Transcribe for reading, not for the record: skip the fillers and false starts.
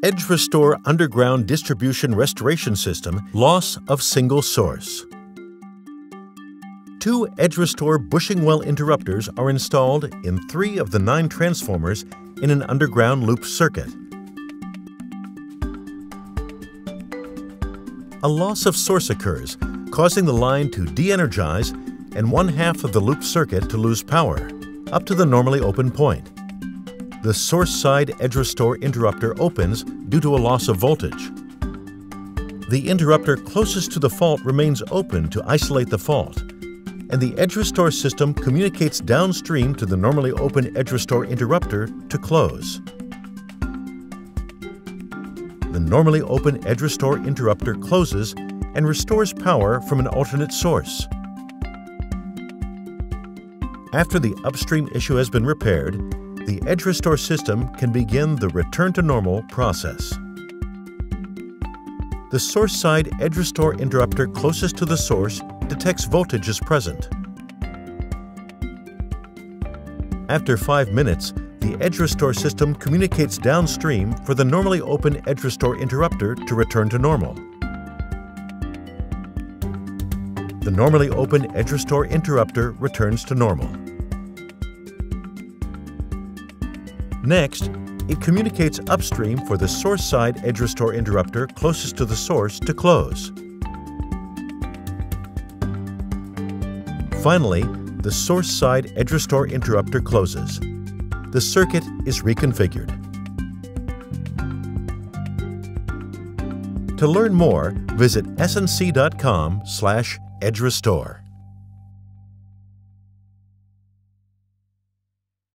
EdgeRestore Underground Distribution Restoration System Loss of Single Source. Two EdgeRestore bushing well interrupters are installed in 3 of the 9 transformers in an underground loop circuit. A loss of source occurs, causing the line to de-energize and 1/2 of the loop circuit to lose power, up to the normally open point. The source side EdgeRestore interrupter opens due to a loss of voltage. The interrupter closest to the fault remains open to isolate the fault, and the EdgeRestore system communicates downstream to the normally open EdgeRestore interrupter to close. The normally open EdgeRestore interrupter closes and restores power from an alternate source. After the upstream issue has been repaired, the EdgeRestore system can begin the return to normal process. The source side EdgeRestore interrupter closest to the source detects voltage is present. After 5 minutes, the EdgeRestore system communicates downstream for the normally open EdgeRestore interrupter to return to normal. The normally open EdgeRestore interrupter returns to normal. Next, it communicates upstream for the source side EdgeRestore interrupter closest to the source to close. Finally, the source side EdgeRestore interrupter closes. The circuit is reconfigured. To learn more, visit snc.com/EdgeRestore.